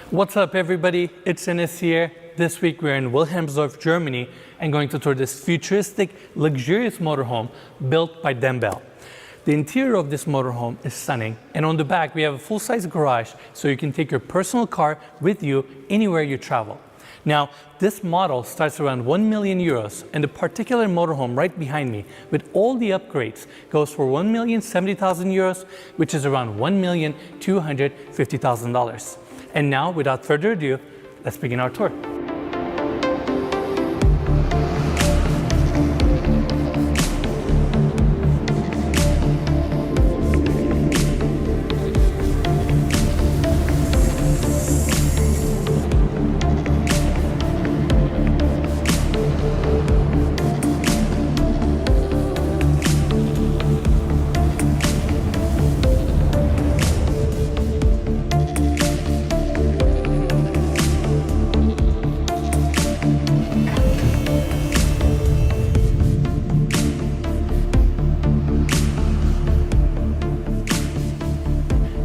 What's up everybody, it's Enes here. This week we're in Wilhelmsdorf, Germany and going to tour this futuristic, luxurious motorhome built by Dembell. The interior of this motorhome is stunning, and on the back we have a full-size garage so you can take your personal car with you anywhere you travel. Now, this model starts around 1 million euros, and the particular motorhome right behind me with all the upgrades goes for 1,070,000 euros, which is around $1,250,000. And now, without further ado, let's begin our tour.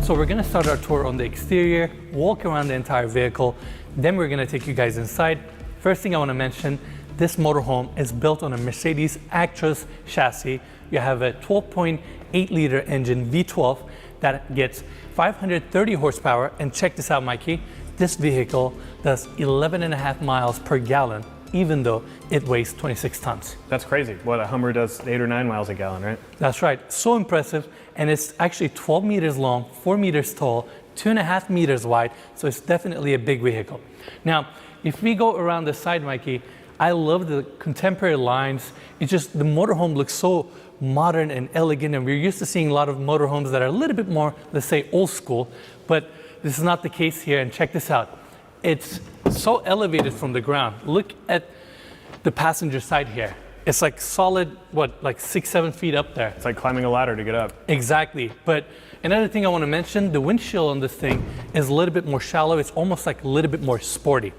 So we're gonna start our tour on the exterior, walk around the entire vehicle, then we're gonna take you guys inside. First thing I wanna mention, this motorhome is built on a Mercedes Actros chassis. You have a 12.8 liter engine V12 that gets 530 horsepower, and check this out, Mikey. This vehicle does 11.5 miles per gallon, even though it weighs 26 tons. That's crazy. What, a Hummer does 8 or 9 miles a gallon, right? That's right, so impressive. And it's actually 12 meters long, 4 meters tall, 2.5 meters wide, so it's definitely a big vehicle. Now, if we go around the side, Mikey, I love the contemporary lines. It's just, the motorhome looks so modern and elegant, and we're used to seeing a lot of motorhomes that are a little bit more, let's say, old school, but this is not the case here, and check this out. It's so elevated from the ground. Look at the passenger side here. It's like solid, what, like 6-7 feet up there. It's like climbing a ladder to get up. Exactly. But another thing I want to mention, the windshield on this thing is a little bit more shallow. It's almost like a little bit more sporty.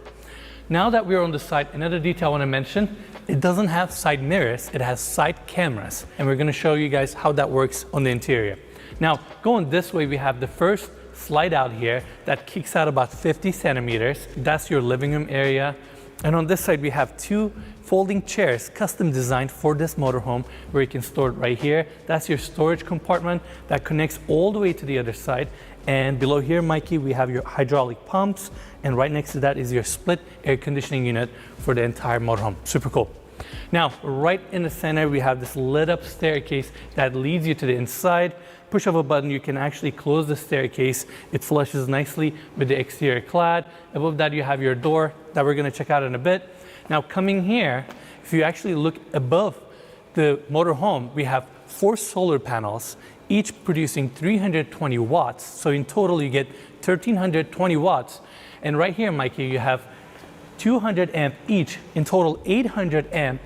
Now that we're on the side, another detail I want to mention, it doesn't have side mirrors, it has side cameras. And we're going to show you guys how that works on the interior. Now, going this way, we have the first slide out here that kicks out about 50 centimeters. That's your living room area. And on this side, we have 2 folding chairs, custom designed for this motorhome, where you can store it right here. That's your storage compartment that connects all the way to the other side. And below here, Mikey, we have your hydraulic pumps. And right next to that is your split air conditioning unit for the entire motorhome. Super cool. Now, right in the center, we have this lit up staircase that leads you to the inside. Push of a button, you can actually close the staircase. It flushes nicely with the exterior clad. Above that, you have your door that we're gonna check out in a bit. Now, coming here, if you actually look above the motorhome, we have 4 solar panels, each producing 320 watts. So in total, you get 1,320 watts. And right here, Mikey, you have 200 amp each, in total 800 amp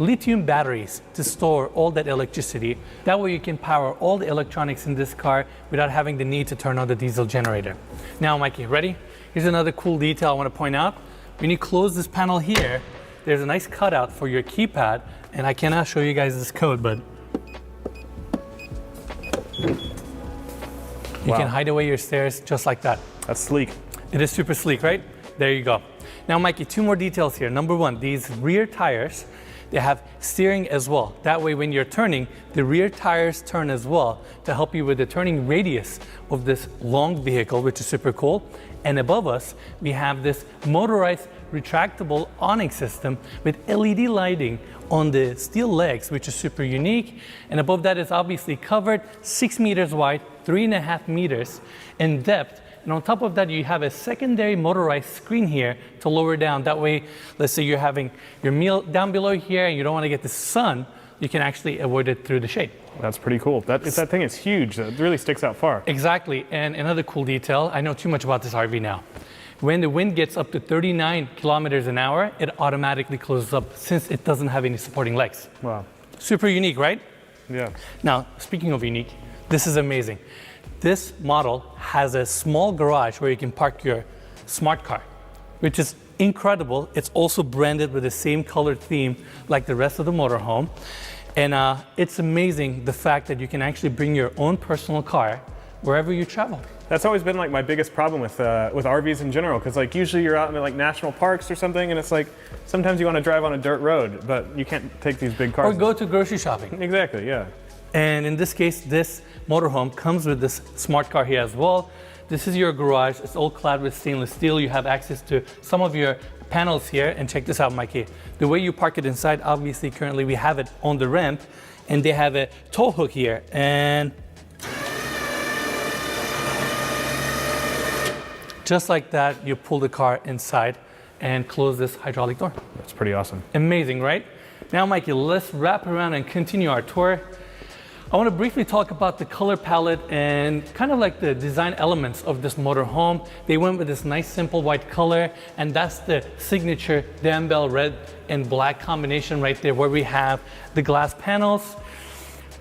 lithium batteries to store all that electricity. That way you can power all the electronics in this car without having the need to turn on the diesel generator. Now, Mikey, ready? Here's another cool detail I want to point out. When you close this panel here, there's a nice cutout for your keypad, and I cannot show you guys this code, but you can hide away your stairs just like that. That's sleek. It is super sleek, right? There you go. Now, Mikey, 2 more details here. Number 1, these rear tires, they have steering as well. That way, when you're turning, the rear tires turn as well to help you with the turning radius of this long vehicle, which is super cool. And above us, we have this motorized retractable awning system with LED lighting on the steel legs, which is super unique. And above that is obviously covered, 6 meters wide, 3.5 meters in depth. And on top of that, you have a secondary motorized screen here to lower down. That way, let's say you're having your meal down below here and you don't want to get the sun, you can actually avoid it through the shade. That's pretty cool. That thing is huge. It really sticks out far. Exactly. And another cool detail, I know too much about this RV now. When the wind gets up to 39 kilometers an hour, it automatically closes up since it doesn't have any supporting legs. Wow. Super unique, right? Yeah. Now, speaking of unique, this is amazing. This model has a small garage where you can park your smart car, which is incredible. It's also branded with the same color theme like the rest of the motorhome. And it's amazing the fact that you can actually bring your own personal car wherever you travel. That's always been like my biggest problem with RVs in general, because like usually you're out in like national parks or something, and it's like sometimes you want to drive on a dirt road, but you can't take these big cars. Or go to grocery shopping. Exactly, yeah. And in this case, this motorhome comes with this smart car here as well. This is your garage. It's all clad with stainless steel. You have access to some of your panels here. And check this out, Mikey. The way you park it inside, obviously currently we have it on the ramp, and they have a tow hook here. And just like that, you pull the car inside and close this hydraulic door. That's pretty awesome. Amazing, right? Now, Mikey, let's wrap around and continue our tour. I want to briefly talk about the color palette and kind of like the design elements of this motorhome. They went with this nice simple white color, and that's the signature Dembell red and black combination right there, where we have the glass panels.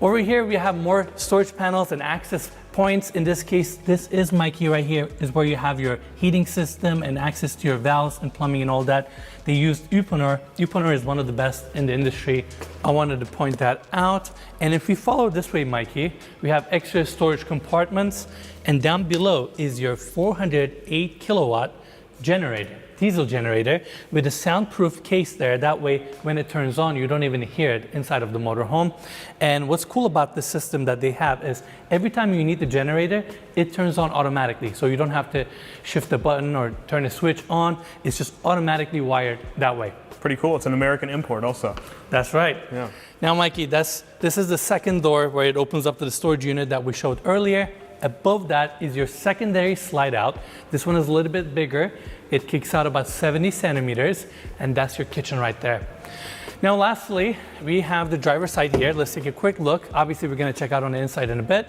Over here we have more storage panels and access points. In this case, this is, Mikey, right here is where you have your heating system and access to your valves and plumbing and all that. They used Uponor. Uponor is one of the best in the industry. I wanted to point that out. And if we follow this way, Mikey, we have extra storage compartments, and down below is your 408 kilowatt generator, diesel generator, with a soundproof case there. That way, when it turns on, you don't even hear it inside of the motorhome. And what's cool about this system that they have is every time you need the generator, it turns on automatically. So you don't have to shift the button or turn a switch on. It's just automatically wired that way. Pretty cool. It's an American import also. That's right. Yeah. Now, Mikey, this is the second door where it opens up to the storage unit that we showed earlier. Above that is your secondary slide out. This one is a little bit bigger. It kicks out about 70 centimeters, and that's your kitchen right there. Now, lastly, we have the driver's side here. Let's take a quick look. Obviously, we're gonna check out on the inside in a bit.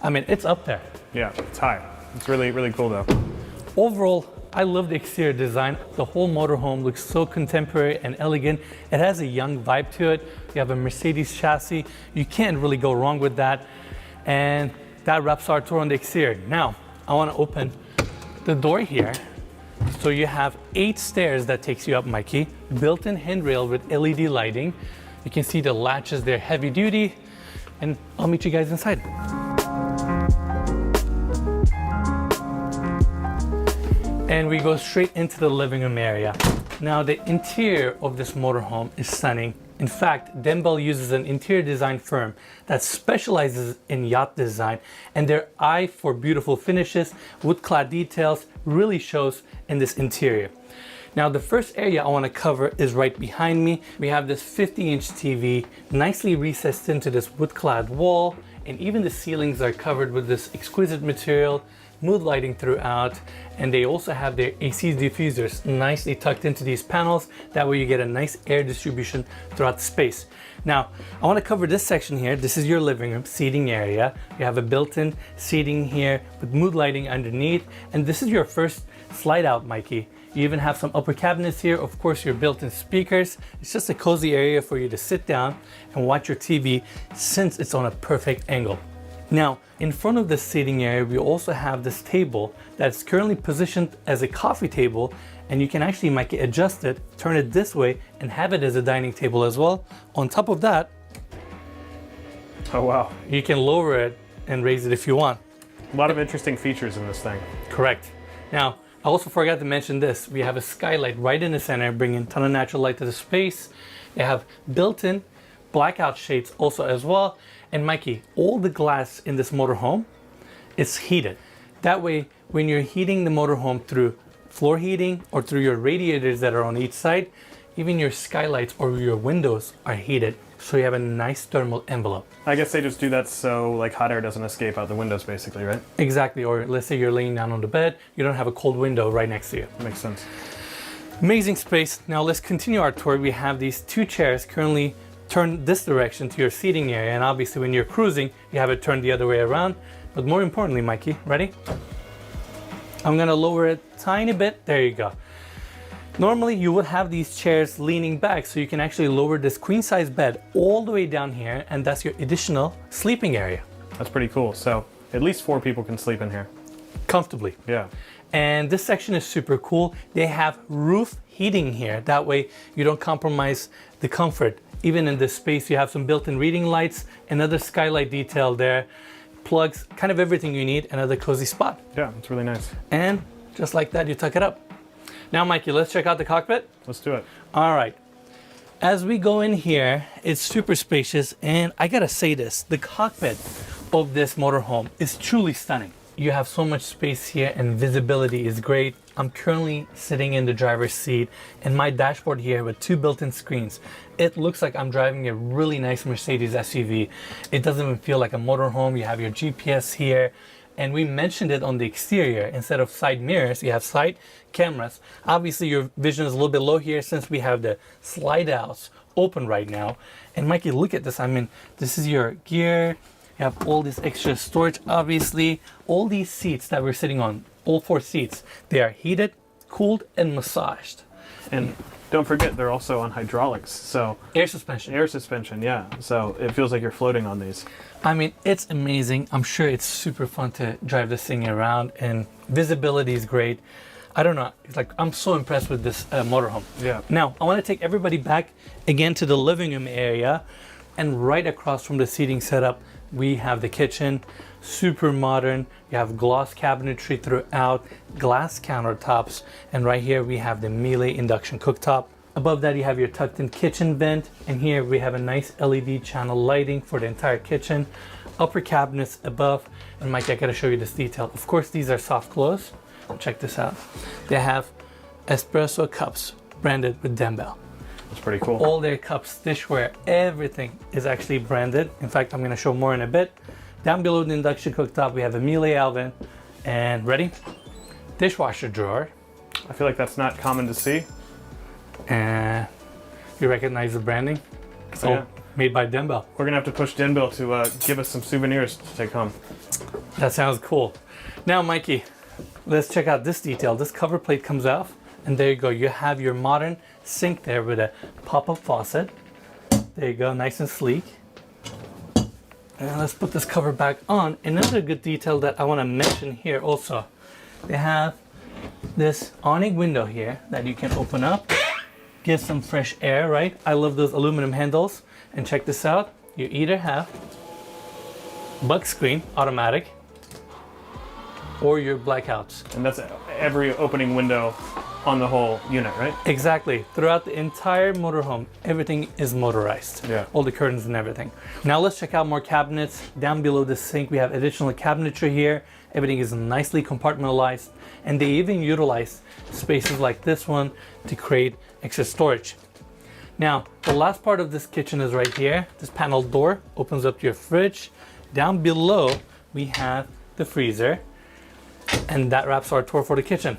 I mean, it's up there. Yeah, it's high. It's really, really cool though. Overall, I love the exterior design. The whole motorhome looks so contemporary and elegant. It has a young vibe to it. You have a Mercedes chassis. You can't really go wrong with that. And that wraps our tour on the exterior. Now, I want to open the door here. So you have 8 stairs that takes you up, Mikey. Built-in handrail with LED lighting. You can see the latches, they're heavy duty. And I'll meet you guys inside. And we go straight into the living room area. Now, the interior of this motorhome is stunning. In fact, Dembell uses an interior design firm that specializes in yacht design, and their eye for beautiful finishes, wood-clad details really shows in this interior. Now, the first area I want to cover is right behind me. We have this 50-inch TV nicely recessed into this wood-clad wall, and even the ceilings are covered with this exquisite material, mood lighting throughout, and they also have their AC diffusers nicely tucked into these panels. That way you get a nice air distribution throughout the space. Now, I want to cover this section here. This is your living room seating area. You have a built-in seating here with mood lighting underneath, and this is your first slide out, Mikey. You even have some upper cabinets here, of course your built-in speakers. It's just a cozy area for you to sit down and watch your TV since it's on a perfect angle. Now, in front of this seating area, we also have this table that's currently positioned as a coffee table, and you can actually, Mikey, adjust it, turn it this way, and have it as a dining table as well. On top of that, oh wow, you can lower it and raise it if you want. A lot of interesting features in this thing. Correct. Now, I also forgot to mention this. We have a skylight right in the center, bringing a ton of natural light to the space. They have built-in blackout shades also as well. And Mikey, all the glass in this motorhome is heated. That way, when you're heating the motorhome through floor heating or through your radiators that are on each side, even your skylights or your windows are heated. So you have a nice thermal envelope. I guess they just do that so like hot air doesn't escape out the windows basically, right? Exactly, or let's say you're laying down on the bed, you don't have a cold window right next to you. Makes sense. Amazing space. Now let's continue our tour. We have these 2 chairs currently turned this direction to your seating area, and obviously when you're cruising, you have it turned the other way around. But more importantly, Mikey, ready? I'm gonna lower it a tiny bit. There you go. Normally you would have these chairs leaning back, so you can actually lower this queen size bed all the way down here, and that's your additional sleeping area. That's pretty cool. So at least 4 people can sleep in here. Comfortably. Yeah. And this section is super cool. They have roof heating here. That way you don't compromise the comfort. Even in this space, you have some built-in reading lights, another skylight detail there. plugs, kind of everything you need. Another cozy spot. Yeah, it's really nice. And just like that, you tuck it up. Now, Mikey, let's check out the cockpit. Let's do it. All right. As we go in here, it's super spacious, and I gotta say this, the cockpit of this motorhome is truly stunning. You have so much space here and visibility is great. I'm currently sitting in the driver's seat and my dashboard here with 2 built-in screens. It looks like I'm driving a really nice Mercedes SUV. It doesn't even feel like a motorhome. You have your GPS here. And we mentioned it on the exterior. Instead of side mirrors, you have side cameras. Obviously, your vision is a little bit low here since we have the slide outs open right now. And Mikey, look at this. I mean, this is your gear. You have all this extra storage, obviously. All these seats that we're sitting on, all 4 seats, they are heated, cooled, and massaged. And don't forget, they're also on hydraulics. So Air suspension. air suspension, yeah. So it feels like you're floating on these. I mean, it's amazing. I'm sure it's super fun to drive this thing around, and visibility is great. I don't know. It's like, I'm so impressed with this motorhome. Yeah. Now, I want to take everybody back again to the living room area, and right across from the seating setup, we have the kitchen, super modern. You have gloss cabinetry throughout, glass countertops, and right here we have the Miele induction cooktop. Above that you have your tucked in kitchen vent, and here we have a nice LED channel lighting for the entire kitchen. Upper cabinets above, and Mike, I gotta show you this detail. Of course, these are soft close. Check this out. They have espresso cups branded with Dembell. That's pretty cool. All their cups, dishware, everything is actually branded. In fact, I'm gonna show more in a bit. Down below the induction cooktop, we have a Miele oven, and ready? Dishwasher drawer. I feel like that's not common to see. And you recognize the branding? It's all made by Dembell. We're gonna have to push Dembell to give us some souvenirs to take home. That sounds cool. Now, Mikey, let's check out this detail. This cover plate comes off, and there you go. You have your modern sink there with a pop-up faucet. There you go, nice and sleek. And let's put this cover back on. Another good detail that I want to mention here also, they have this awning window here that you can open up, get some fresh air, right? I love those aluminum handles. And check this out, you either have bug screen, automatic, or your blackouts. And that's every opening window on the whole unit, right? Exactly. Throughout the entire motorhome, everything is motorized. Yeah. All the curtains and everything. Now let's check out more cabinets. Down below the sink, we have additional cabinetry here. Everything is nicely compartmentalized, and they even utilize spaces like this one to create extra storage. Now, the last part of this kitchen is right here. This panel door opens up to your fridge. Down below, we have the freezer, and that wraps our tour for the kitchen.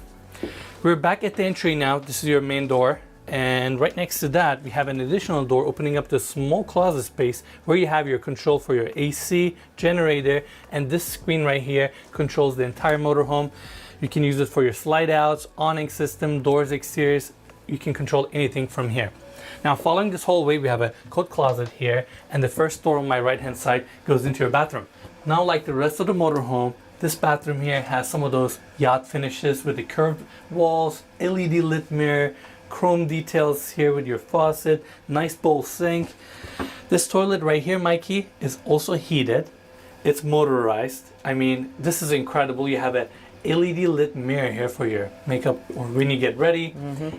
We're back at the entry now. This is your main door, and right next to that we have an additional door opening up this small closet space where you have your control for your AC, generator, and this screen right here controls the entire motorhome. You can use it for your slide outs, awning system, doors, exteriors. You can control anything from here. Now, following this hallway, we have a coat closet here, and the first door on my right hand side goes into your bathroom. Now, like the rest of the motorhome, this bathroom here has some of those yacht finishes with the curved walls, LED lit mirror, chrome details here with your faucet, nice bowl sink. This toilet right here, Mikey, is also heated. It's motorized. I mean, this is incredible. You have a LED lit mirror here for your makeup or when you get ready.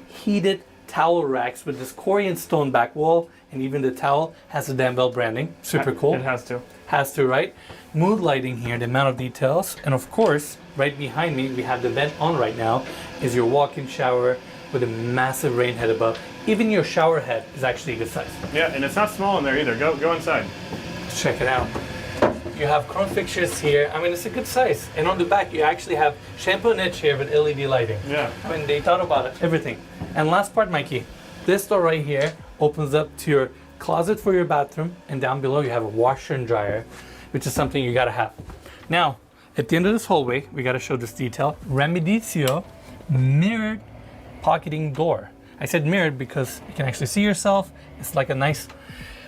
Heated towel racks with this Corian stone back wall, and even the towel has the Dembell branding. Super cool. It has to. Has to, right? Mood lighting here, the amount of details. And of course, right behind me, we have the vent on right now, is your walk-in shower with a massive rain head above. Even your shower head is actually a good size. Yeah, and it's not small in there either. Go inside. Let's check it out. You have chrome fixtures here. I mean, it's a good size. And on the back, you actually have shampoo niche here with LED lighting. Yeah. I mean, they thought about it, everything. And last part, Mikey, this door right here opens up to your closet for your bathroom, and down below you have a washer and dryer, which is something you gotta have. Now, at the end of this hallway, we gotta show this detail. Remedizio mirrored pocketing door. I said mirrored because you can actually see yourself. It's like a nice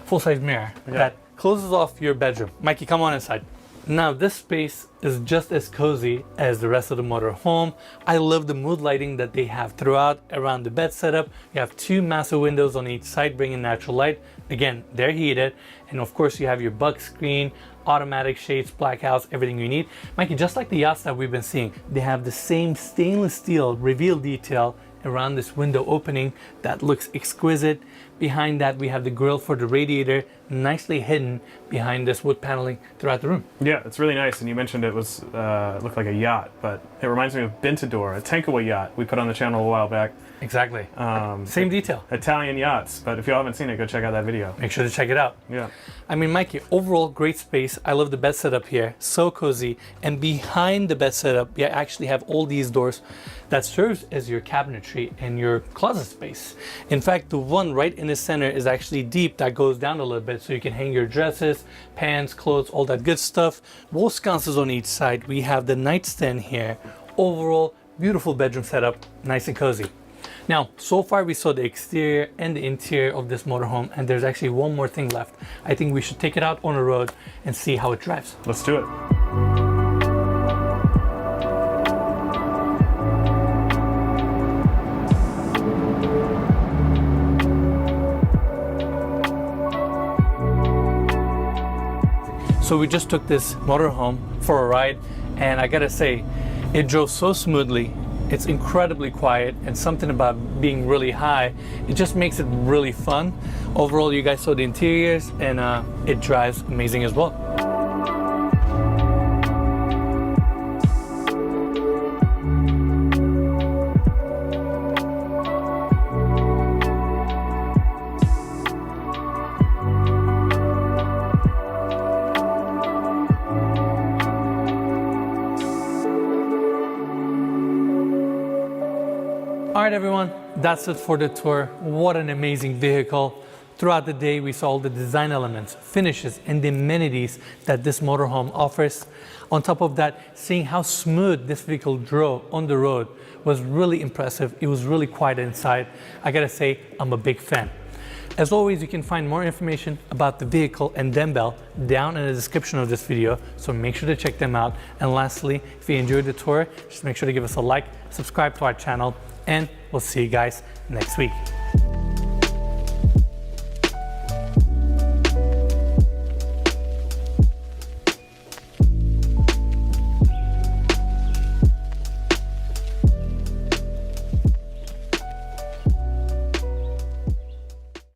full-size mirror that closes off your bedroom. Mikey, come on inside. Now, this space is just as cozy as the rest of the motorhome. I love the mood lighting that they have throughout around the bed setup. You have 2 massive windows on each side bringing natural light. Again, they're heated. And of course, you have your bug screen, automatic shades, black house, everything you need. Mikey, just like the yachts that we've been seeing, they have the same stainless steel reveal detail around this window opening that looks exquisite. Behind that, we have the grill for the radiator, nicely hidden behind this wood paneling throughout the room. Yeah, it's really nice. And you mentioned it was looked like a yacht, but it reminds me of Bintador, a tankaway yacht we put on the channel a while back. Exactly. Same detail. Italian yachts, but if you haven't seen it, go check out that video. Make sure to check it out. Yeah. I mean, Mikey, overall great space. I love the bed setup here, so cozy. And behind the bed setup, you actually have all these doors that serves as your cabinetry and your closet space. In fact, the one right in the center is actually deep that goes down a little bit so you can hang your dresses, pants, clothes, all that good stuff. Wall sconces on each side. We have the nightstand here. Overall, beautiful bedroom setup, nice and cozy. Now, so far we saw the exterior and the interior of this motorhome, and there's actually one more thing left. I think we should take it out on the road and see how it drives. Let's do it. So we just took this motorhome for a ride, and I gotta say, it drove so smoothly. It's incredibly quiet, and something about being really high, it just makes it really fun. Overall, you guys saw the interiors, and it drives amazing as well. All right, everyone, that's it for the tour. What an amazing vehicle. Throughout the day, we saw all the design elements, finishes, and the amenities that this motorhome offers. On top of that, seeing how smooth this vehicle drove on the road was really impressive. It was really quiet inside. I gotta say, I'm a big fan. As always, you can find more information about the vehicle and Dembell down in the description of this video, so make sure to check them out. And lastly, if you enjoyed the tour, just make sure to give us a like, subscribe to our channel, and we'll see you guys next week.